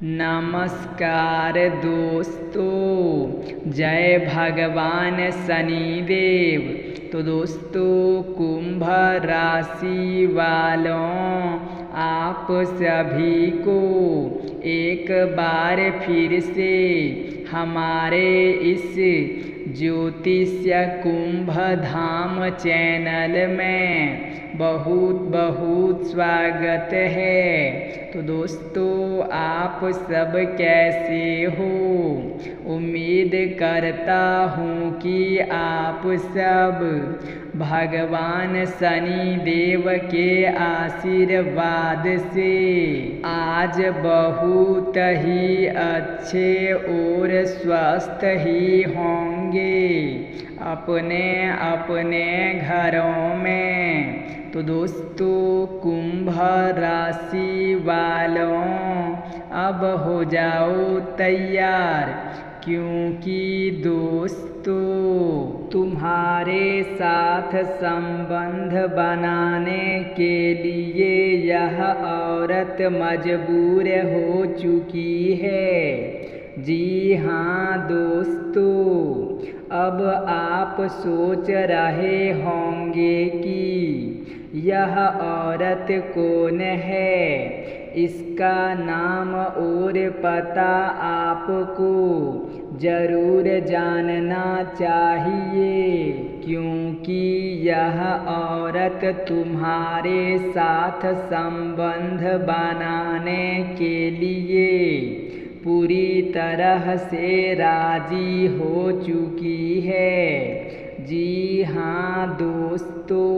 नमस्कार दोस्तों, जय भगवान शनिदेव। तो दोस्तों, कुंभ राशि वालों, आप सभी को एक बार फिर से हमारे इस ज्योतिष्य कुंभ धाम चैनल में बहुत बहुत स्वागत है। तो दोस्तों, आप सब कैसे हो? उम्मीद करता हूँ कि आप सब भगवान शनि देव के आशीर्वाद से आज बहुत ही अच्छे और स्वस्थ ही होंगे अपने अपने घरों में। तो दोस्तों, कुंभ राशि वालों, अब हो जाओ तैयार, क्योंकि दोस्तों, तुम्हारे साथ संबंध बनाने के लिए यह औरत मजबूर हो चुकी है। जी हाँ दोस्तों, अब आप सोच रहे होंगे कि यह औरत कौन है। इसका नाम और पता आपको जरूर जानना चाहिए, क्योंकि यह औरत तुम्हारे साथ संबंध बनाने के लिए पूरी तरह से राजी हो चुकी है। जी हाँ दोस्तों,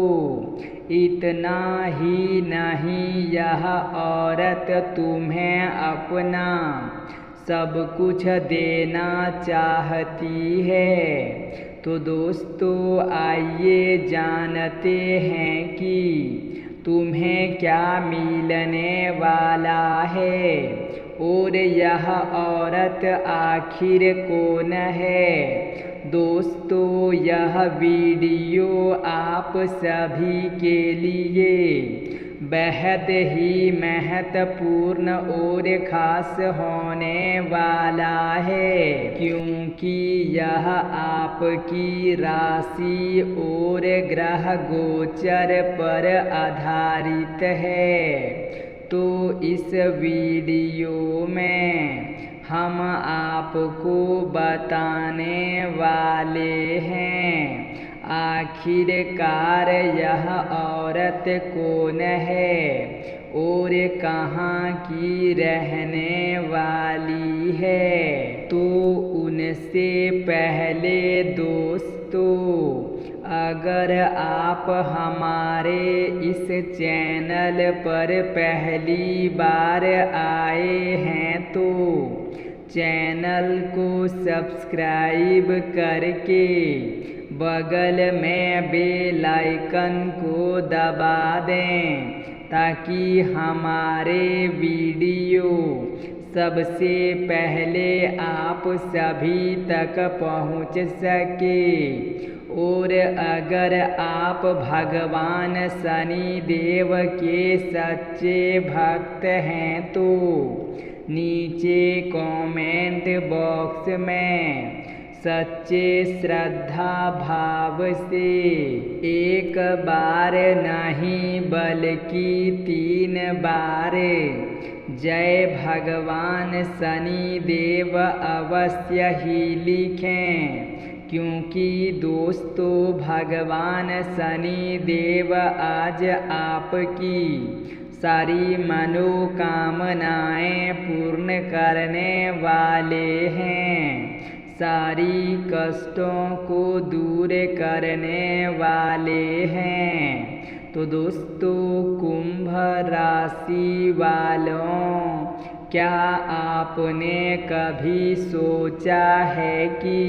इतना ही नहीं, यह औरत तुम्हें अपना सब कुछ देना चाहती है। तो दोस्तों, आइए जानते हैं कि तुम्हें क्या मिलने वाला है और यह औरत आखिर कौन है। दोस्तों, यह वीडियो आप सभी के लिए बेहद ही महत्वपूर्ण और ख़ास होने वाला है, क्योंकि यह आपकी राशि और ग्रह गोचर पर आधारित है। तो इस वीडियो में हम आपको बताने वाले हैं आखिरकार यह औरत कौन है और कहाँ की रहने वाली है। तो उनसे पहले दोस्तों, अगर आप हमारे इस चैनल पर पहली बार आए हैं तो चैनल को सब्सक्राइब करके बगल में बेल आइकन को दबा दें, ताकि हमारे वीडियो सबसे पहले आप सभी तक पहुंच सके। और अगर आप भगवान शनि देव के सच्चे भक्त हैं तो नीचे कमेंट बॉक्स में सच्चे श्रद्धा भाव से एक बार नहीं बल्कि 3 बार जय भगवान शनि देव अवश्य ही लिखें, क्योंकि दोस्तों, भगवान शनि देव आज आपकी सारी मनोकामनाएं पूर्ण करने वाले हैं, सारी कष्टों को दूर करने वाले हैं। तो दोस्तों, कुंभ राशि वालों, क्या आपने कभी सोचा है कि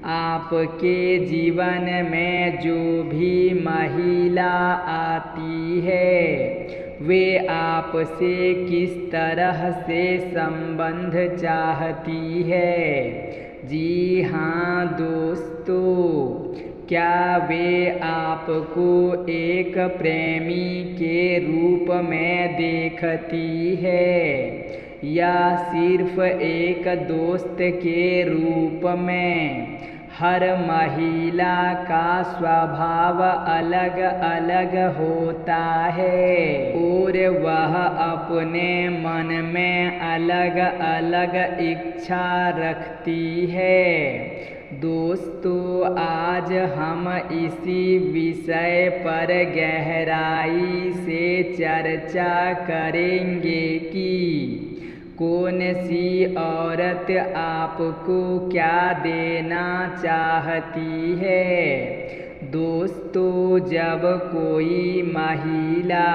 आपके जीवन में जो भी महिला आती है वे आपसे किस तरह से संबंध चाहती है। जी हाँ दोस्तों, क्या वे आपको एक प्रेमी के रूप में देखती है या सिर्फ एक दोस्त के रूप में। हर महिला का स्वभाव अलग अलग होता है और वह अपने मन में अलग अलग इच्छा रखती है। दोस्तों, आज हम इसी विषय पर गहराई से चर्चा करेंगे कि कौन सी औरत आपको क्या देना चाहती है। दोस्तों, जब कोई महिला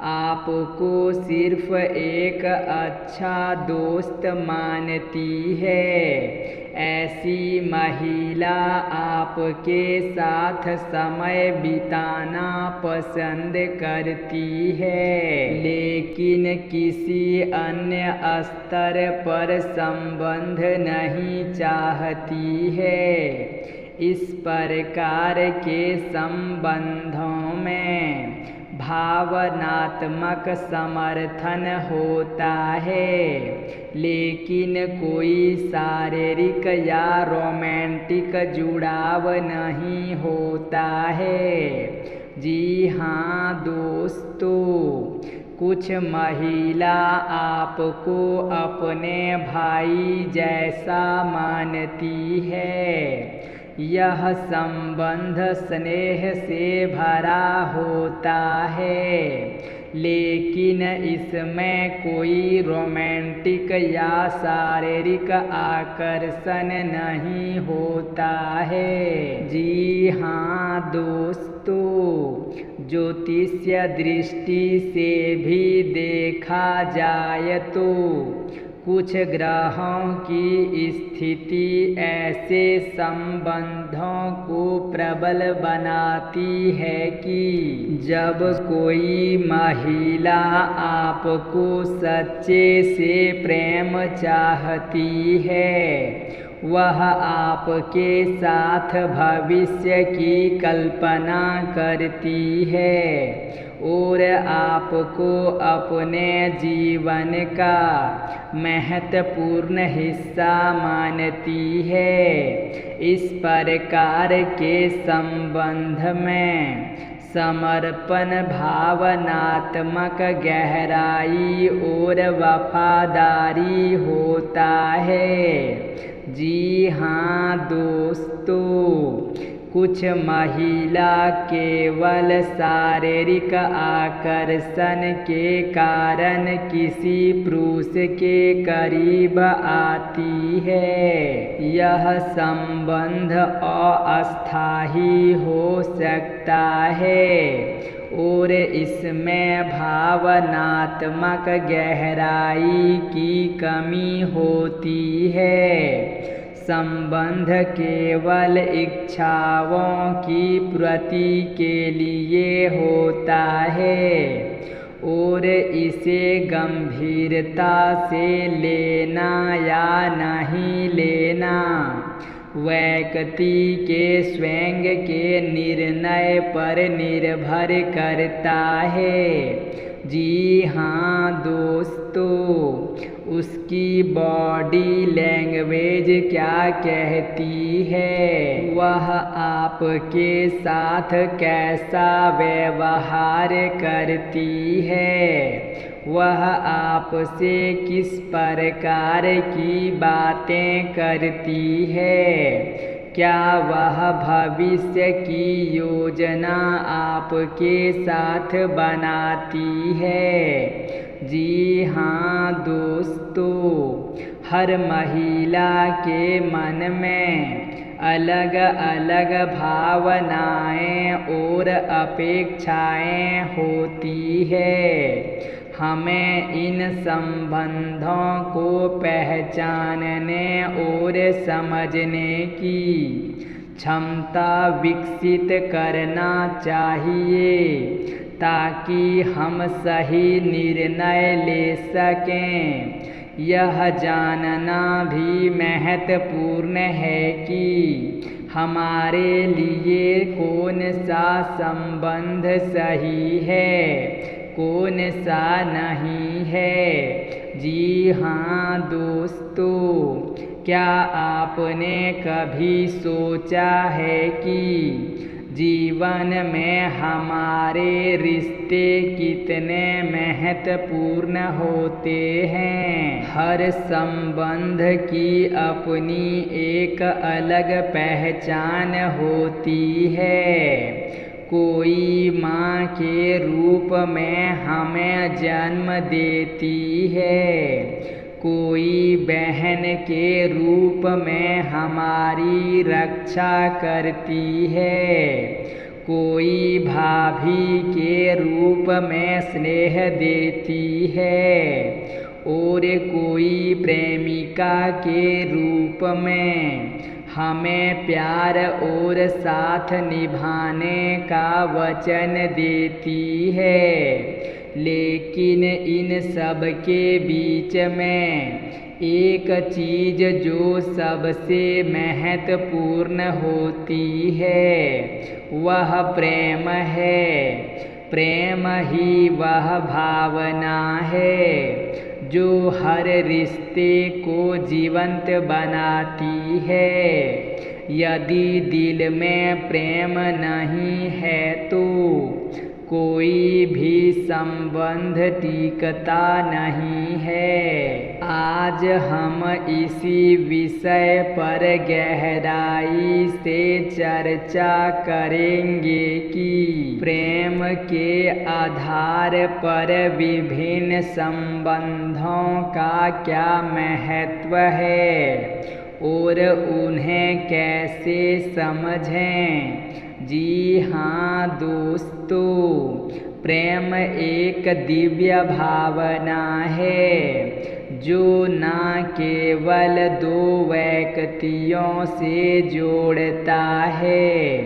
आपको सिर्फ एक अच्छा दोस्त मानती है, ऐसी महिला आपके साथ समय बिताना पसंद करती है, लेकिन किसी अन्य स्तर पर संबंध नहीं चाहती है। इस प्रकार के संबंधों में भावनात्मक समर्थन होता है, लेकिन कोई शारीरिक या रोमांटिक जुड़ाव नहीं होता है। जी हाँ दोस्तों, कुछ महिला आपको अपने भाई जैसा मानती है। यह संबंध स्नेह से भरा होता है, लेकिन इसमें कोई रोमांटिक या शारीरिक आकर्षण नहीं होता है। जी हाँ दोस्तों, ज्योतिषीय दृष्टि से भी देखा जाए तो कुछ ग्रहों की स्थिति ऐसे संबंधों को प्रबल बनाती है कि जब कोई महिला आपको सच्चे से प्रेम चाहती है, वह आपके साथ भविष्य की कल्पना करती है और आपको अपने जीवन का महत्वपूर्ण हिस्सा मानती है। इस प्रकार के संबंध में समर्पण, भावनात्मक गहराई और वफादारी होता है। जी हाँ दोस्तों, कुछ महिला केवल शारीरिक आकर्षण के कारण किसी पुरुष के करीब आती है। यह संबंध अस्थायी हो सकता है और इसमें भावनात्मक गहराई की कमी होती है। संबंध केवल इच्छाओं की पूर्ति के लिए होता है और इसे गंभीरता से लेना या नहीं लेना व्यक्ति के स्वयं के निर्णय पर निर्भर करता है। जी हाँ दोस्तों, उसकी बॉडी लैंग्वेज क्या कहती है, वह आपके साथ कैसा व्यवहार करती है, वह आपसे किस प्रकार की बातें करती है, क्या वह भविष्य की योजना आपके साथ बनाती है। जी हाँ दोस्तों, हर महिला के मन में अलग अलग भावनाएं और अपेक्षाएं होती है। हमें इन संबंधों को पहचानने और समझने की क्षमता विकसित करना चाहिए, ताकि हम सही निर्णय ले सकें। यह जानना भी महत्वपूर्ण है कि हमारे लिए कौन सा संबंध सही है, कौन सा नहीं है। जी हाँ दोस्तों, क्या आपने कभी सोचा है कि जीवन में हमारे रिश्ते कितने महत्वपूर्ण होते हैं। हर संबंध की अपनी एक अलग पहचान होती है। कोई माँ के रूप में हमें जन्म देती है, कोई बहन के रूप में हमारी रक्षा करती है, कोई भाभी के रूप में स्नेह देती है और कोई प्रेमिका के रूप में हमें प्यार और साथ निभाने का वचन देती है। लेकिन इन सब के बीच में एक चीज़ जो सबसे महत्वपूर्ण होती है, वह प्रेम है। प्रेम ही वह भावना है जो हर रिश्ते को जीवंत बनाती है। यदि दिल में प्रेम नहीं है तो कोई भी संबंध टिकता नहीं है। आज हम इसी विषय पर गहराई से चर्चा करेंगे कि प्रेम के आधार पर विभिन्न संबंधों का क्या महत्व है और उन्हें कैसे समझें। जी हाँ दोस्तों, प्रेम एक दिव्य भावना है जो न केवल दो व्यक्तियों से जोड़ता है,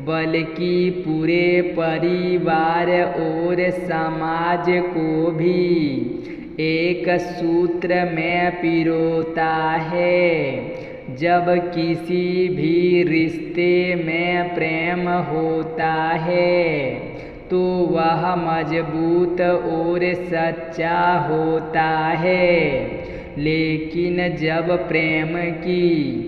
बल्कि पूरे परिवार और समाज को भी एक सूत्र में पिरोता है। जब किसी भी रिश्ते में प्रेम होता है तो वह मजबूत और सच्चा होता है। लेकिन जब प्रेम की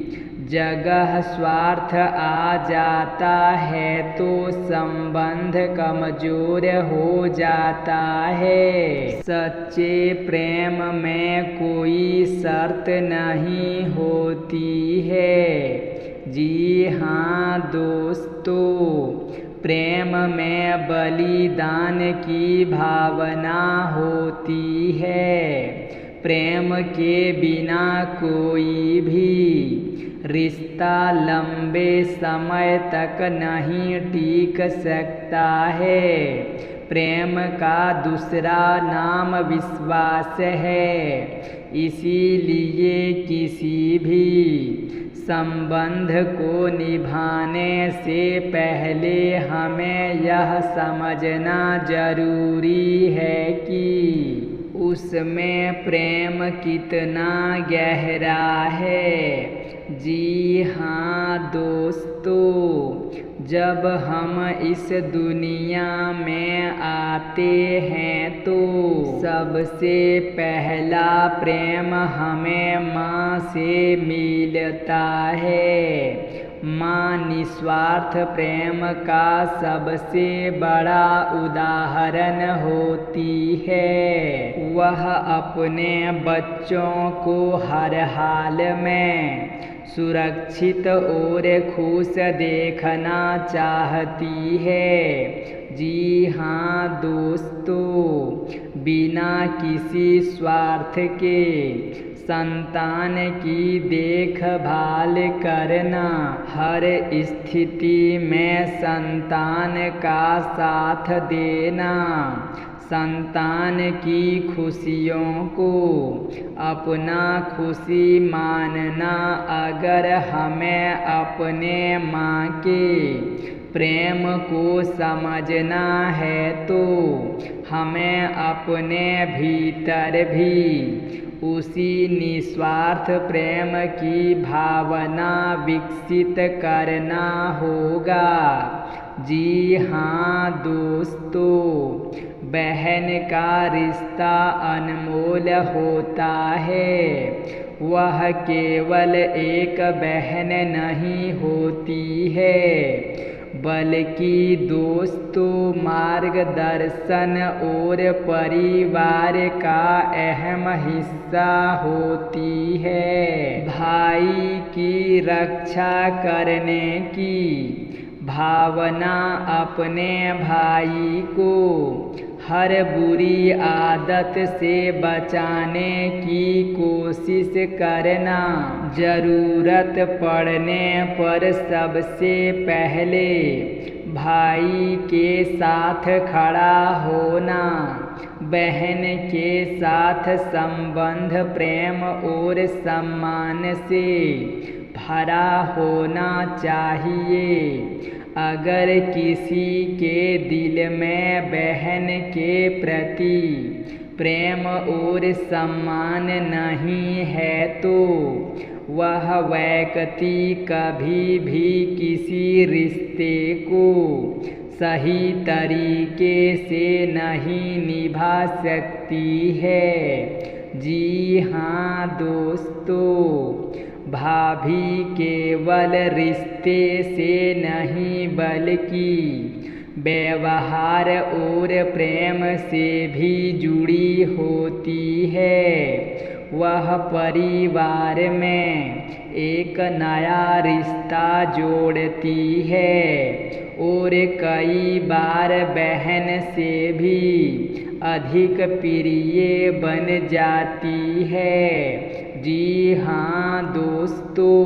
जगह स्वार्थ आ जाता है तो संबंध कमजोर हो जाता है। सच्चे प्रेम में कोई शर्त नहीं होती है। जी हाँ दोस्तों, प्रेम में बलिदान की भावना होती है। प्रेम के बिना कोई भी रिश्ता लंबे समय तक नहीं टिक सकता है। प्रेम का दूसरा नाम विश्वास है। इसीलिए किसी भी संबंध को निभाने से पहले हमें यह समझना जरूरी है कि उसमें प्रेम कितना गहरा है। जी हाँ दोस्तों, जब हम इस दुनिया में आते हैं तो सबसे पहला प्रेम हमें माँ से मिलता है। माँ निस्वार्थ प्रेम का सबसे बड़ा उदाहरण होती है। वह अपने बच्चों को हर हाल में सुरक्षित और खुश देखना चाहती है। जी हाँ दोस्तों, बिना किसी स्वार्थ के संतान की देखभाल करना, हर स्थिति में संतान का साथ देना, संतान की खुशियों को अपना खुशी मानना, अगर हमें अपने माँ के प्रेम को समझना है तो हमें अपने भीतर भी उसी निस्वार्थ प्रेम की भावना विकसित करना होगा। जी हाँ दोस्तों, बहन का रिश्ता अनमोल होता है। वह केवल एक बहन नहीं होती है, बल्कि दोस्तों, मार्गदर्शन और परिवार का अहम हिस्सा होती है। भाई की रक्षा करने की भावना अपने भाई को हर बुरी आदत से बचाने की कोशिश करना, जरूरत पड़ने पर सबसे पहले भाई के साथ खड़ा होना, बहन के साथ संबंध प्रेम और सम्मान से भरा होना चाहिए। अगर किसी के दिल में बहन के प्रति प्रेम और सम्मान नहीं है तो वह व्यक्ति कभी भी किसी रिश्ते को सही तरीके से नहीं निभा सकती है। जी हाँ दोस्तों, भाभी केवल रिश्ते से नहीं बल्कि व्यवहार और प्रेम से भी जुड़ी होती है। वह परिवार में एक नया रिश्ता जोड़ती है और कई बार बहन से भी अधिक प्रिय बन जाती है। जी हाँ दोस्तों,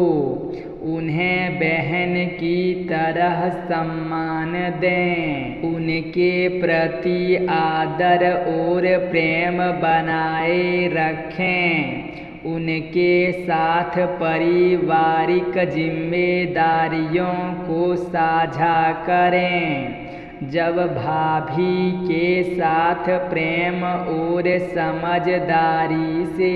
उन्हें बहन की तरह सम्मान दें, उनके प्रति आदर और प्रेम बनाए रखें, उनके साथ पारिवारिक जिम्मेदारियों को साझा करें। जब भाभी के साथ प्रेम और समझदारी से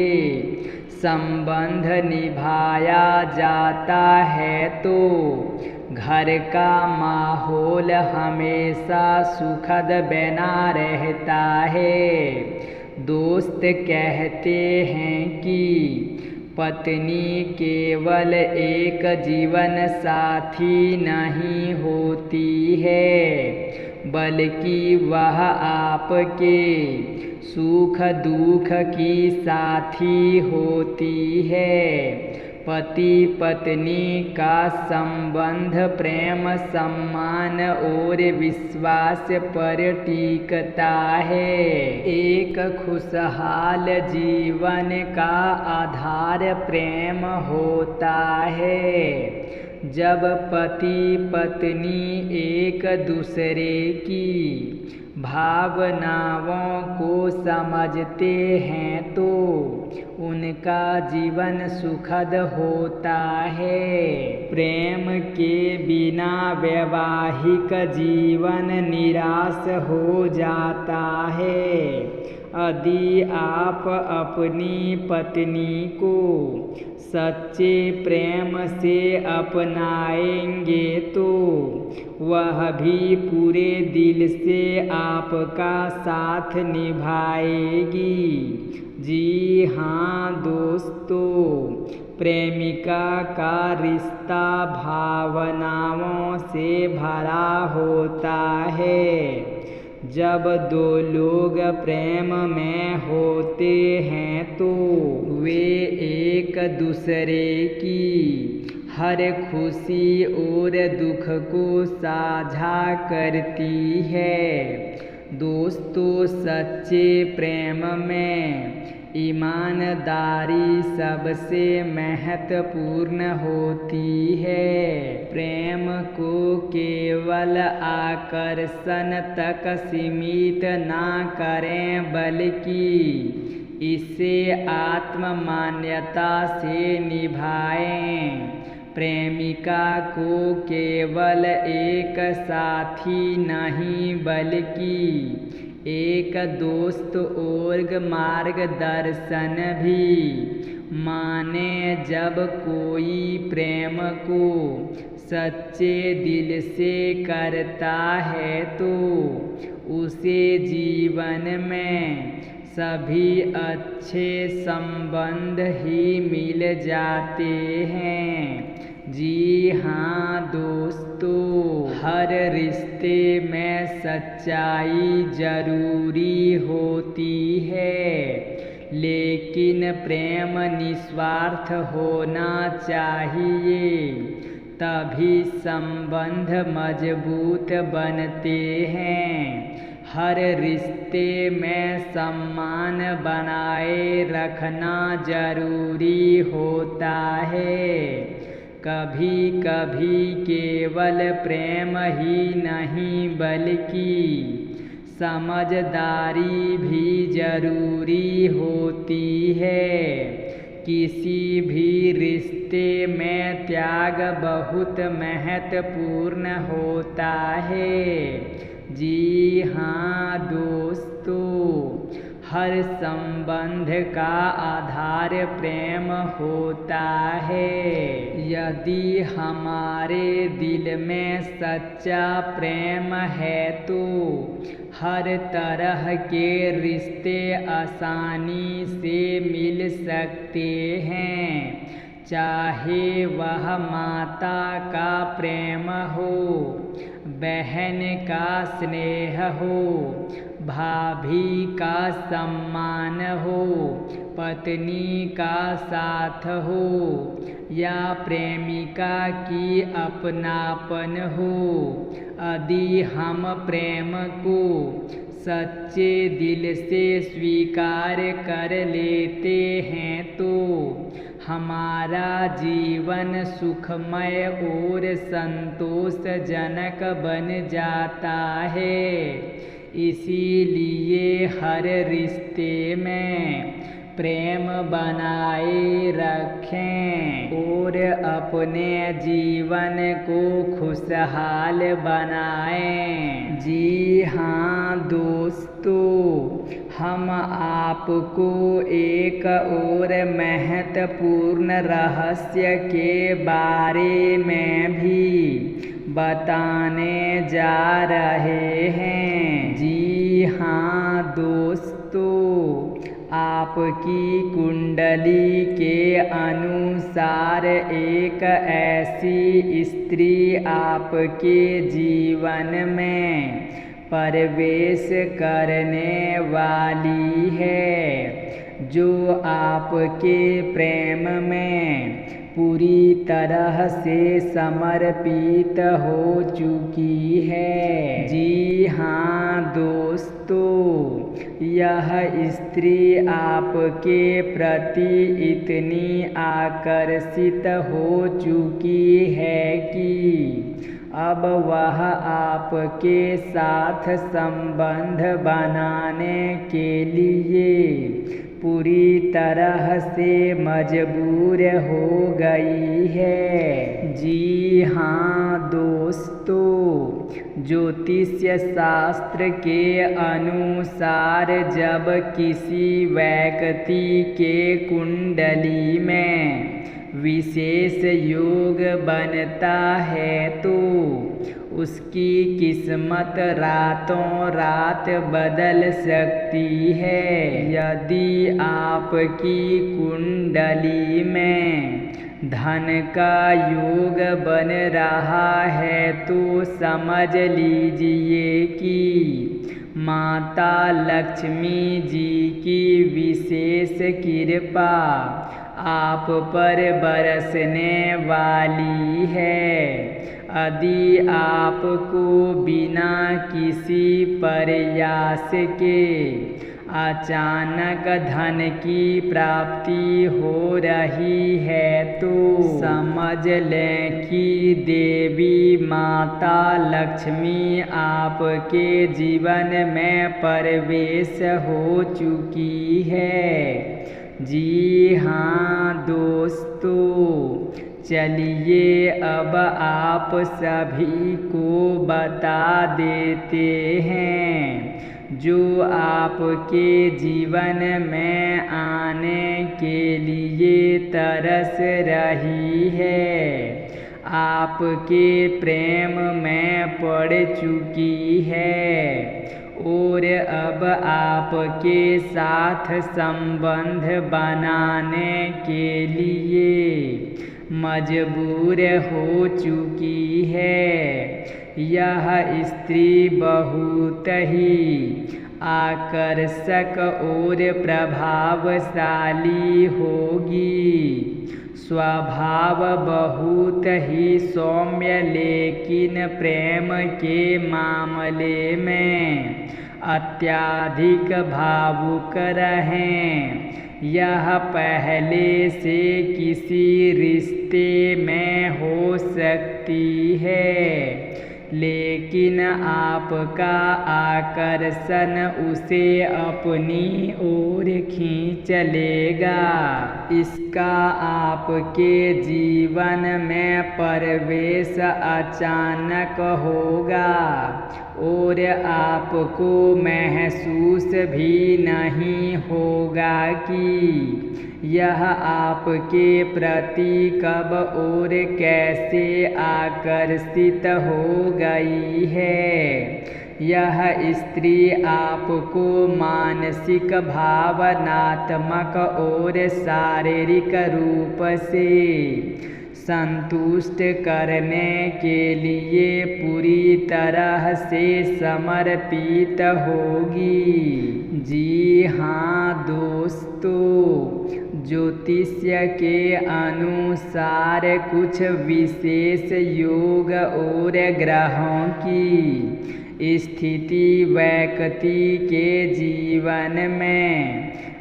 संबंध निभाया जाता है तो घर का माहौल हमेशा सुखद बना रहता है। दोस्त कहते हैं कि पत्नी केवल एक जीवन साथी नहीं होती है, बल्कि वह आपके सुख दुख की साथी होती है। पति पत्नी का संबंध प्रेम, सम्मान और विश्वास पर टिकता है। एक खुशहाल जीवन का आधार प्रेम होता है। जब पति पत्नी एक दूसरे की भावनाओं को समझते हैं तो उनका जीवन सुखद होता है। प्रेम के बिना वैवाहिक जीवन निराश हो जाता है। यदि आप अपनी पत्नी को सच्चे प्रेम से अपनाएंगे तो वह भी पूरे दिल से आपका साथ निभाएगी। जी हाँ दोस्तों, प्रेमिका का रिश्ता भावनाओं से भरा होता है। जब दो लोग प्रेम में होते हैं तो वे एक दूसरे की हर खुशी और दुख को साझा करती है। दोस्तों, सच्चे प्रेम में ईमानदारी सबसे महत्वपूर्ण होती है। प्रेम को केवल आकर्षण तक सीमित ना करें, बल्कि इसे आत्ममान्यता से निभाएं। प्रेमिका को केवल एक साथी नहीं बल्कि एक दोस्त और मार्गदर्शन भी माने। जब कोई प्रेम को सच्चे दिल से करता है तो उसे जीवन में सभी अच्छे संबंध ही मिल जाते हैं। जी हाँ दोस्तों, हर रिश्ते में सच्चाई जरूरी होती है, लेकिन प्रेम निस्वार्थ होना चाहिए, तभी संबंध मजबूत बनते हैं। हर रिश्ते में सम्मान बनाए रखना जरूरी होता है। कभी कभी केवल प्रेम ही नहीं बल्कि समझदारी भी जरूरी होती है। किसी भी रिश्ते में त्याग बहुत महत्वपूर्ण होता है। जी हाँ दोस्तों, हर संबंध का आधार प्रेम होता है। यदि हमारे दिल में सच्चा प्रेम है तो हर तरह के रिश्ते आसानी से मिल सकते हैं, चाहे वह माता का प्रेम हो, बहन का स्नेह हो, भाभी का सम्मान हो, पत्नी का साथ हो या प्रेमिका की अपनापन हो। यदि हम प्रेम को सच्चे दिल से स्वीकार कर लेते हैं तो हमारा जीवन सुखमय और संतोषजनक बन जाता है। इसीलिए हर रिश्ते में प्रेम बनाए रखें और अपने जीवन को खुशहाल बनाएं। जी हाँ दोस्तों, हम आपको एक और महत्वपूर्ण रहस्य के बारे में भी बताने जा रहे हैं। जी हाँ दोस्तों, आपकी कुंडली के अनुसार एक ऐसी स्त्री आपके जीवन में प्रवेश करने वाली है, जो आपके प्रेम में पूरी तरह से समर्पित हो चुकी है। जी हाँ दोस्तों, यह स्त्री आपके प्रति इतनी आकर्षित हो चुकी है कि अब वह आपके साथ संबंध बनाने के लिए पूरी तरह से मजबूर हो गई है। जी हाँ दोस्तों, ज्योतिष्य शास्त्र के अनुसार जब किसी व्यक्ति के कुंडली में विशेष योग बनता है तो उसकी किस्मत रातों रात बदल सकती है। यदि आपकी कुंडली में धन का योग बन रहा है तो समझ लीजिए कि माता लक्ष्मी जी की विशेष कृपा आप पर बरसने वाली है। यदि आपको बिना किसी प्रयास के अचानक धन की प्राप्ति हो रही है तो समझ लें कि देवी माता लक्ष्मी आपके जीवन में प्रवेश हो चुकी है। जी हाँ दोस्तों, चलिए अब आप सभी को बता देते हैं जो आपके जीवन में आने के लिए तरस रही है, आपके प्रेम में पड़ चुकी है और अब आपके साथ संबंध बनाने के लिए मजबूर हो चुकी है। यह स्त्री बहुत ही आकर्षक और प्रभावशाली होगी। स्वभाव बहुत ही सौम्य, लेकिन प्रेम के मामले में अत्यधिक भावुक रहें। यह पहले से किसी रिश्ते में हो सकती है, लेकिन आपका आकर्षण उसे अपनी ओर खींच लेगा। इसका आपके जीवन में प्रवेश अचानक होगा और आपको महसूस भी नहीं होगा कि यह आपके प्रति कब और कैसे आकर्षित हो गई है। यह स्त्री आपको मानसिक, भावनात्मक और शारीरिक रूप से संतुष्ट करने के लिए पूरी तरह से समर्पित होगी। जी हाँ दोस्तों, ज्योतिष्य के अनुसार कुछ विशेष योग और ग्रहों की स्थिति व्यक्ति के जीवन में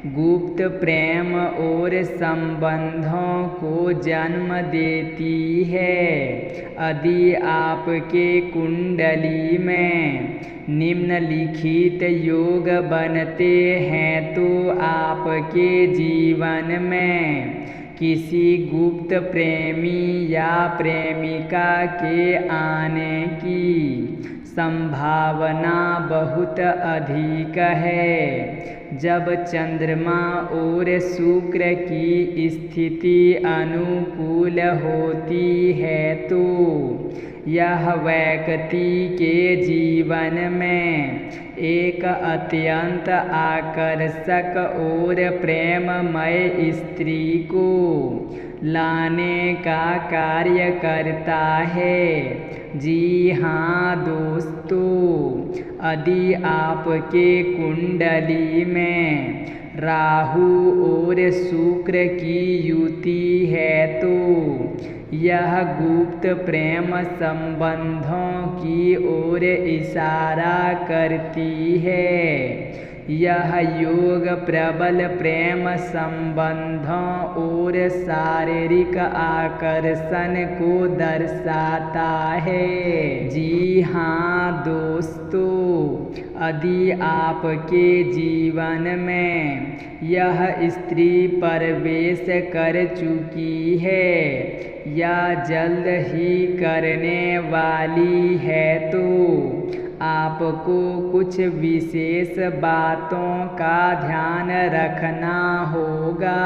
गुप्त प्रेम और संबंधों को जन्म देती है। यदि आपके कुंडली में निम्नलिखित योग बनते हैं तो आपके जीवन में किसी गुप्त प्रेमी या प्रेमिका के आने की संभावना बहुत अधिक है। जब चंद्रमा और शुक्र की स्थिति अनुकूल होती है तो यह व्यक्ति के जीवन में एक अत्यंत आकर्षक और प्रेममय स्त्री को लाने का कार्य करता है। जी हाँ दोस्तों, यदि आपके कुंडली में राहु और शुक्र की युति है तो यह गुप्त प्रेम संबंधों की ओर इशारा करती है। यह योग प्रबल प्रेम संबंधों और शारीरिक आकर्षण को दर्शाता है। जी हाँ दोस्तों, यदि आपके जीवन में यह स्त्री प्रवेश कर चुकी है या जल्द ही करने वाली है तो आपको कुछ विशेष बातों का ध्यान रखना होगा।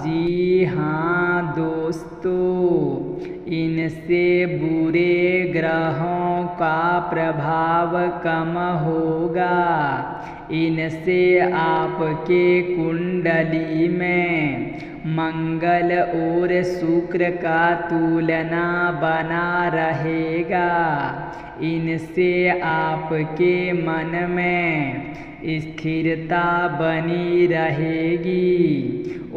जी हाँ दोस्तों, इनसे बुरे ग्रहों का प्रभाव कम होगा। इनसे आपके कुंडली में मंगल और शुक्र का तुलना बना रहेगा। इनसे आपके मन में स्थिरता बनी रहेगी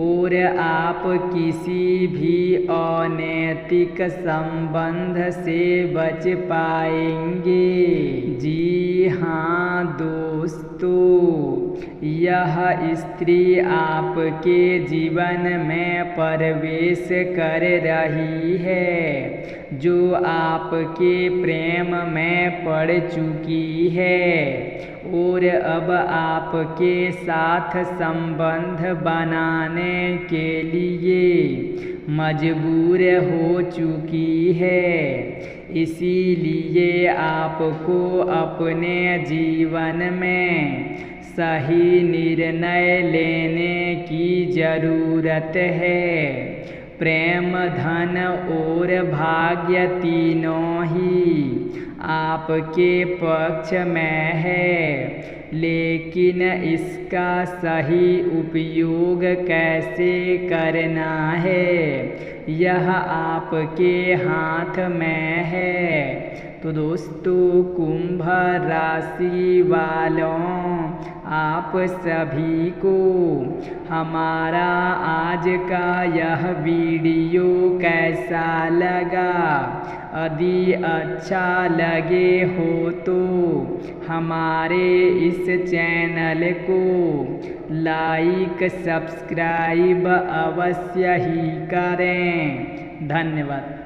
और आप किसी भी अनैतिक संबंध से बच पाएंगे। जी हाँ दोस्तों, यह स्त्री आपके जीवन में प्रवेश कर रही है जो आपके प्रेम में पड़ चुकी है और अब आपके साथ संबंध बनाने के लिए मजबूर हो चुकी है। इसीलिए आपको अपने जीवन में सही निर्णय लेने की ज़रूरत है। प्रेम, धन और भाग्य तीनों ही आपके पक्ष में है, लेकिन इसका सही उपयोग कैसे करना है यह आपके हाथ में है। तो दोस्तों, कुंभ राशि वालों, आप सभी को हमारा आज का यह वीडियो कैसा लगा? यदि अच्छा लगे हो तो हमारे इस चैनल को लाइक सब्सक्राइब अवश्य ही करें। धन्यवाद।